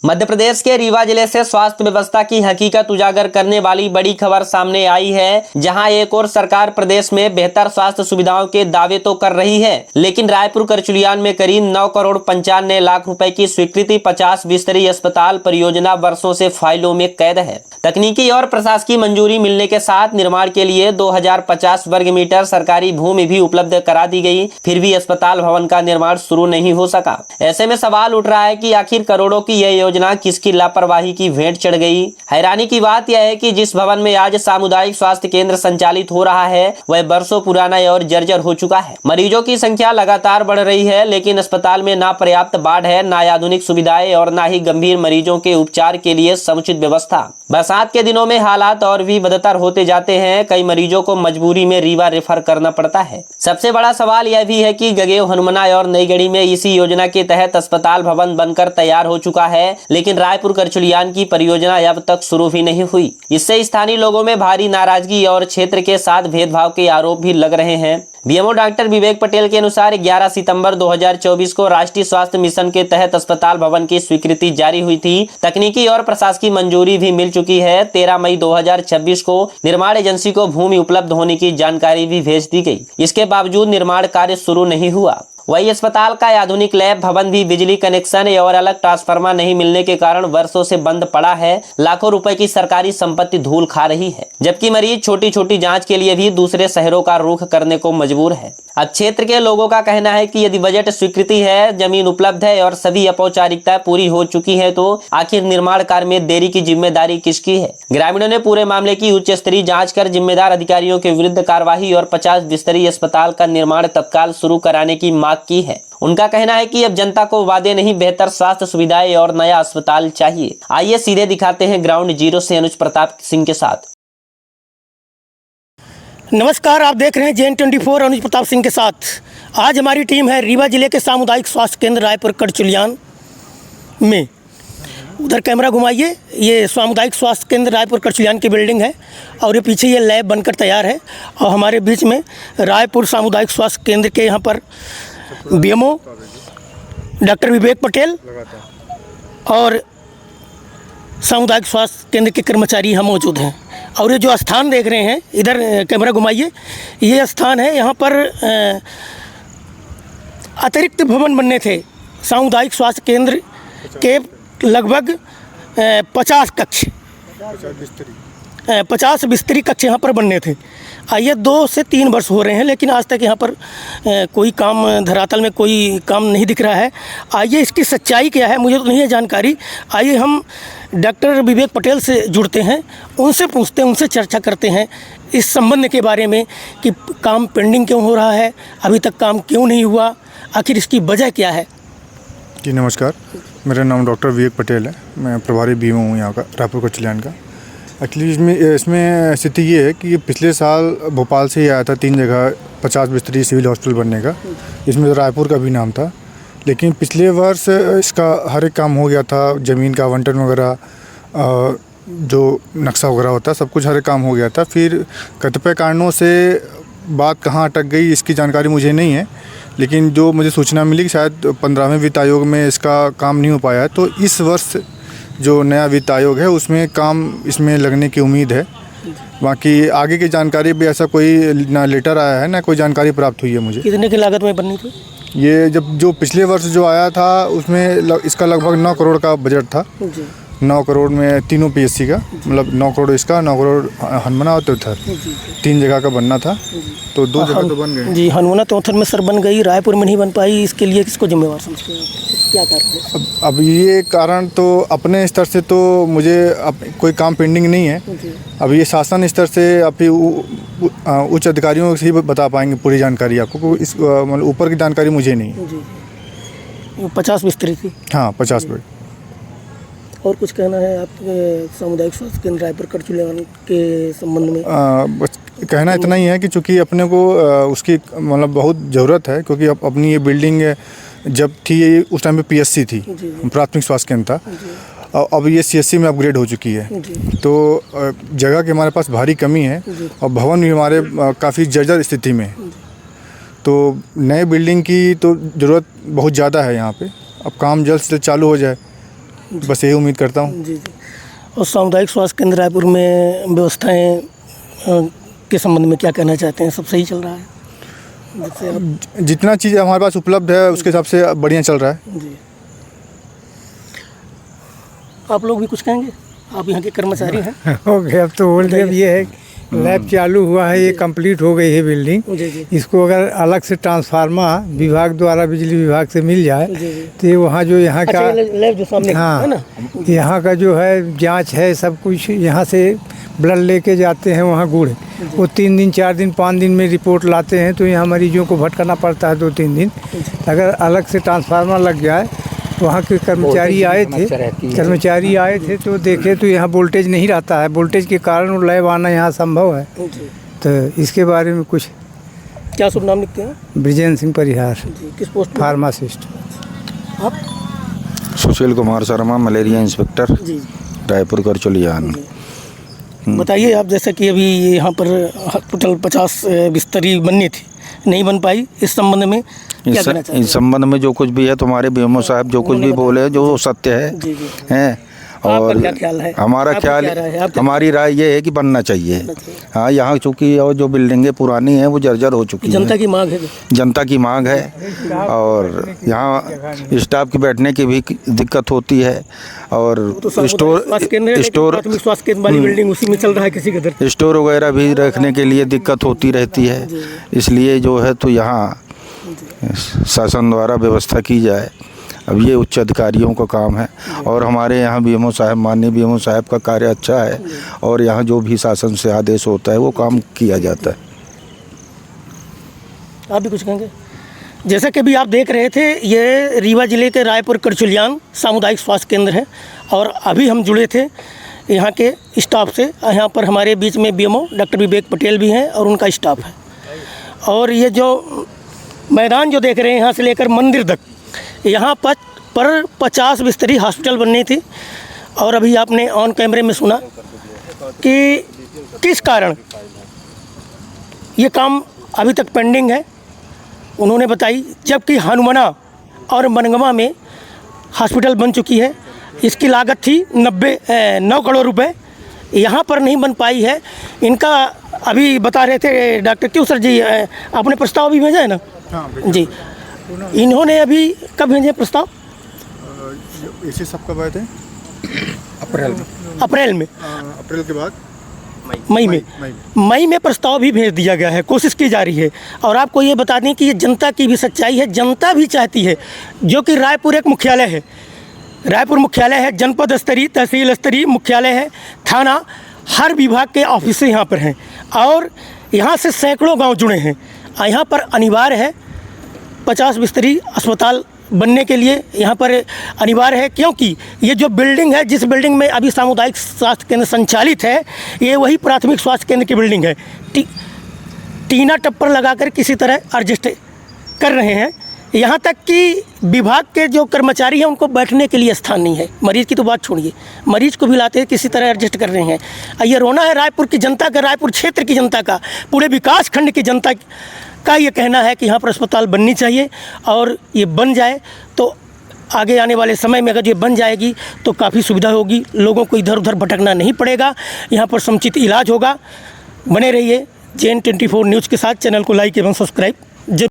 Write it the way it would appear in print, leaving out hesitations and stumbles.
मध्य प्रदेश के रीवा जिले से स्वास्थ्य व्यवस्था की हकीकत उजागर करने वाली बड़ी खबर सामने आई है, जहां एक और सरकार प्रदेश में बेहतर स्वास्थ्य सुविधाओं के दावे तो कर रही है, लेकिन रायपुर करचुलियान में करीब 9 करोड़ 95 लाख रुपए की स्वीकृति 50 बिस्तरी अस्पताल परियोजना वर्षों से फाइलों में कैद है। तकनीकी और प्रशासकीय मंजूरी मिलने के साथ निर्माण के लिए 2050 वर्ग मीटर सरकारी भूमि भी उपलब्ध करा दी गई, फिर भी अस्पताल भवन का निर्माण शुरू नहीं हो सका। ऐसे में सवाल उठ रहा है कि आखिर करोड़ों की यह योजना किसकी लापरवाही की भेंट चढ़ गई। हैरानी की बात यह है कि जिस भवन में आज सामुदायिक स्वास्थ्य केंद्र संचालित हो रहा है वह बरसों पुराना और जर्जर हो चुका है। मरीजों की संख्या लगातार बढ़ रही है, लेकिन अस्पताल में ना पर्याप्त बेड है, ना आधुनिक सुविधाएं और ना ही गंभीर मरीजों के उपचार के लिए समुचित व्यवस्था। बरसात के दिनों में हालात और भी बदतर होते जाते हैं। कई मरीजों को मजबूरी में रीवा रेफर करना पड़ता है। सबसे बड़ा सवाल यह भी है कि गगेव, हनुमना और नईगढ़ी में इसी योजना के तहत अस्पताल भवन बनकर तैयार हो चुका है, लेकिन रायपुर करचुलियान की परियोजना अब तक शुरू भी नहीं हुई। इससे स्थानीय लोगों में भारी नाराजगी और क्षेत्र के साथ भेदभाव के आरोप भी लग रहे हैं। बीएमओ डॉक्टर विवेक पटेल के अनुसार 11 सितंबर 2024 को राष्ट्रीय स्वास्थ्य मिशन के तहत अस्पताल भवन की स्वीकृति जारी हुई थी। तकनीकी और प्रशासकीय मंजूरी भी मिल चुकी है। 13 मई 2026 को निर्माण एजेंसी को भूमि उपलब्ध होने की जानकारी भी भेज दी गई। इसके बावजूद निर्माण कार्य शुरू नहीं हुआ। वही अस्पताल का आधुनिक लैब भवन भी बिजली कनेक्शन और अलग ट्रांसफार्मर नहीं मिलने के कारण वर्षों से बंद पड़ा है। लाखों रुपए की सरकारी संपत्ति धूल खा रही है, जबकि मरीज छोटी छोटी जांच के लिए भी दूसरे शहरों का रुख करने को मजबूर है। अब क्षेत्र के लोगों का कहना है कि यदि बजट स्वीकृति है, जमीन उपलब्ध है और सभी औपचारिकताएं पूरी हो चुकी है, तो आखिर निर्माण कार्य में देरी की जिम्मेदारी किसकी है। ग्रामीणों ने पूरे मामले की उच्च स्तरीय जांच कर जिम्मेदार अधिकारियों के विरुद्ध कार्रवाई और 50 बिस्तरी अस्पताल का निर्माण तत्काल शुरू कराने की मांग की है। उनका कहना है कि अब जनता को वादे नहीं, बेहतर स्वास्थ्य सुविधाएं और नया अस्पताल चाहिए। आइए सीधे दिखाते हैं ग्राउंड जीरो से अनुज प्रताप सिंह के साथ। नमस्कार, आप देख रहे हैं JN24 अनुज प्रताप सिंह के साथ। आज हमारी टीम है रीवा जिले के सामुदायिक स्वास्थ्य केंद्र रायपुर करचुलियान में। उधर कैमरा घुमाइए। ये सामुदायिक स्वास्थ्य केंद्र रायपुर करचुलियान की बिल्डिंग है और ये पीछे ये लैब बनकर तैयार है। और हमारे बीच में रायपुर सामुदायिक स्वास्थ्य केंद्र के यहाँ पर बीएमओ डॉक्टर विवेक पटेल और सामुदायिक स्वास्थ्य केंद्र के कर्मचारी यहाँ मौजूद हैं। और ये जो स्थान देख रहे हैं, इधर कैमरा घुमाइए, ये स्थान है। यहाँ पर अतिरिक्त भवन बनने थे। सामुदायिक स्वास्थ्य केंद्र के लगभग 50 कक्ष, 50 बिस्तरी कक्ष यहाँ पर बनने थे। आइए 2 से 3 वर्ष हो रहे हैं, लेकिन आज तक यहाँ पर कोई काम, धरातल में कोई काम नहीं दिख रहा है। आइए इसकी सच्चाई क्या है, मुझे तो नहीं है जानकारी। आइए हम डॉक्टर विवेक पटेल से जुड़ते हैं, उनसे पूछते हैं, उनसे चर्चा करते हैं इस संबंध के बारे में कि काम पेंडिंग क्यों हो रहा है, अभी तक काम क्यों नहीं हुआ, आखिर इसकी वजह क्या है। जी नमस्कार, मेरा नाम डॉक्टर विवेक पटेल है। मैं प्रभारी बीएमओ हूँ यहाँ का, रायपुर करचुलियान का। एक्चुअली इसमें स्थिति ये है कि पिछले साल भोपाल से ही आया था 3 जगह 50 बिस्तरी सिविल हॉस्पिटल बनने का, इसमें रायपुर का भी नाम था। लेकिन पिछले वर्ष इसका हर एक काम हो गया था, ज़मीन का आवंटन वगैरह, जो नक्शा वगैरह होता है, सब कुछ हर एक काम हो गया था। फिर कतिपय कारणों से बात कहाँ अटक गई इसकी जानकारी मुझे नहीं है, लेकिन जो मुझे सूचना मिली कि शायद 15वें वित्त आयोग में इसका काम नहीं हो पाया है। तो इस वर्ष जो नया वित्त आयोग है उसमें काम इसमें लगने की उम्मीद है। बाकी आगे की जानकारी भी ऐसा कोई ना लेटर आया है ना कोई जानकारी प्राप्त हुई है मुझे। कितने की लागत में बननी थी ये? जो पिछले वर्ष जो आया था उसमें इसका लगभग 9 करोड़ का बजट था। 9 करोड़ में तीनों PSC का, मतलब 9 करोड़ इसका, 9 करोड़ हनुमना और तोथर, 3 जगह का बनना था। तो 2 जगह तो बन गए। जी, हनुमना तोथर में सर बन गई, रायपुर में नहीं बन पाई। इसके लिए किसको जिम्मेवार समझते हैं, क्या कारण है? अब ये कारण तो अपने स्तर से तो मुझे कोई काम पेंडिंग नहीं है। अब ये शासन स्तर से आप उच्च अधिकारियों से ही बता पाएंगे पूरी जानकारी आपको। इस मतलब ऊपर की जानकारी मुझे नहीं है। 50 बिस्तरी थी। हाँ, 50 बेड। और कुछ कहना है आपके सामुदायिक स्वास्थ्य केंद्र रायपुर करचुलियान के संबंध में? बस कहना इतना ही है कि चूँकि अपने को उसकी मतलब बहुत ज़रूरत है, क्योंकि अपनी ये बिल्डिंग जब थी उस टाइम पे PSC थी, प्राथमिक स्वास्थ्य केंद्र था। अब ये CSC में अपग्रेड हो चुकी है। तो जगह की हमारे पास भारी कमी है और भवन भी हमारे काफ़ी जर्जर स्थिति में है। तो नए बिल्डिंग की तो ज़रूरत बहुत ज़्यादा है यहाँ पे। अब काम जल्द से जल्द चालू हो जाए बस यही उम्मीद करता हूँ। जी जी। और सामुदायिक स्वास्थ्य केंद्र रायपुर में व्यवस्थाएं के संबंध में क्या कहना चाहते हैं? सब सही चल रहा है? जैसे आप जितना चीज़ हमारे पास उपलब्ध है उसके हिसाब से बढ़िया चल रहा है। जी, आप लोग भी कुछ कहेंगे? आप यहाँ के कर्मचारी हैं। हो गया, अब तो बोल दिया। अब ये है लैब चालू हुआ है, ये कंप्लीट हो गई है बिल्डिंग। जी जी इसको अगर अलग से ट्रांसफार्मर विभाग द्वारा बिजली विभाग से मिल जाए जी जी। तो ये वहाँ जो यहाँ अच्छा, का लैब जो सामने हाँ है ना? यहाँ का जो है जांच है, सब कुछ यहाँ से ब्लड लेके जाते हैं वहाँ गुड़, वो 3 दिन 4 दिन 5 दिन में रिपोर्ट लाते हैं, तो यहाँ मरीजों को भटकना पड़ता है 2-3 दिन। अगर अलग से ट्रांसफार्मर लग जाए, वहाँ के कर्मचारी आए थे तो देखे तो यहाँ वोल्टेज नहीं रहता है, वोल्टेज के कारण वो लैब आना यहाँ संभव है। जी। तो इसके बारे में कुछ क्या शुभ नाम लिखते हैं? ब्रिजेंद्र सिंह परिहार, जी, किस पोस्ट में? फार्मासिस्ट। आप? सुशील कुमार शर्मा, मलेरिया इंस्पेक्टर, जी जी। रायपुर करचुलियान। बताइए आप, जैसे कि अभी यहाँ पर हॉस्पिटल 50 बिस्तरी बननी थी, नहीं बन पाई, इस संबंध में क्या कहना चाहते हैं? इस संबंध में जो कुछ भी है, तुम्हारे बीएमओ साहब जो कुछ भी बोले जो सत्य है जी जी। हैं। आपका और क्या ख्याल है? हमारा आपका ख्याल, क्या राय है? आपका- हमारी राय ये है कि बनना चाहिए। हाँ, यहाँ चूँकि और जो बिल्डिंगें पुरानी हैं वो जर्जर हो चुकी जनता हैं, की मांग है। जनता की मांग है, और यहाँ स्टाफ के बैठने की भी दिक्कत होती है। और तो स्वास्थ्य केंद्र है, लेकिन स्टोर प्राथमिक स्वास्थ्य केंद्र वाली बिल्डिंग उसी में चल रहा है किसी के दर। स्टोर वगैरह भी रखने के लिए दिक्कत होती रहती है, इसलिए जो है तो यहाँ शासन द्वारा व्यवस्था की जाए। अब ये उच्च अधिकारियों का काम है, और हमारे यहाँ बीएमओ साहब, माननीय बीएमओ साहब का कार्य अच्छा है, और यहाँ जो भी शासन से आदेश होता है वो काम किया जाता है। आप भी कुछ कहेंगे? जैसा कि अभी आप देख रहे थे, ये रीवा जिले के रायपुर करचुलियान सामुदायिक स्वास्थ्य केंद्र है, और अभी हम जुड़े थे यहाँ के स्टाफ से। यहाँ पर हमारे बीच में बीएमओ डॉक्टर विवेक पटेल भी हैं और उनका स्टाफ है। और ये जो मैदान जो देख रहे हैं, यहाँ से लेकर मंदिर तक, यहाँ पर 50 बिस्तरी हॉस्पिटल बननी थी। और अभी आपने ऑन कैमरे में सुना कि किस कारण ये काम अभी तक पेंडिंग है, उन्होंने बताई। जबकि हनुमाना और मनगवा में हॉस्पिटल बन चुकी है, इसकी लागत थी 9 करोड़ रुपए, यहाँ पर नहीं बन पाई है। इनका अभी बता रहे थे डॉक्टर क्यों सर जी, आपने प्रस्ताव भी भेजा है ना? हाँ जी। इन्होंने अभी कब भेजे प्रस्ताव? इसे सब कब आए थे? अप्रैल में। अप्रैल के बाद मई में प्रस्ताव भी भेज दिया गया है, कोशिश की जा रही है। और आपको ये बता दें कि ये जनता की भी सच्चाई है, जनता भी चाहती है, जो कि रायपुर एक मुख्यालय है, रायपुर मुख्यालय है, जनपद स्तरीय, तहसील स्तरीय मुख्यालय है, थाना, हर विभाग के ऑफिस यहाँ पर हैं, और यहाँ से सैकड़ों गांव जुड़े हैं। यहाँ पर अनिवार्य है 50 बिस्तरी अस्पताल बनने के लिए, यहाँ पर अनिवार्य है, क्योंकि ये जो बिल्डिंग है, जिस बिल्डिंग में अभी सामुदायिक स्वास्थ्य केंद्र संचालित है, ये वही प्राथमिक स्वास्थ्य केंद्र की बिल्डिंग है। टीना टप्पर लगाकर किसी तरह एडजस्ट कर रहे हैं। यहाँ तक कि विभाग के जो कर्मचारी हैं, उनको बैठने के लिए स्थान नहीं है। मरीज की तो बात छोड़िए, मरीज को भी लाते हैं, किसी तरह एडजस्ट कर रहे हैं। ये रोना है रायपुर की जनता का, रायपुर क्षेत्र की जनता का, पूरे विकास खंड की जनता का ये कहना है कि यहाँ पर अस्पताल बननी चाहिए, और ये बन जाए तो आगे आने वाले समय में अगर ये बन जाएगी तो काफ़ी सुविधा होगी, लोगों को इधर उधर भटकना नहीं पड़ेगा, यहाँ पर समुचित इलाज होगा। बने रहिए JN24 न्यूज़ के साथ। चैनल को लाइक एवं सब्सक्राइब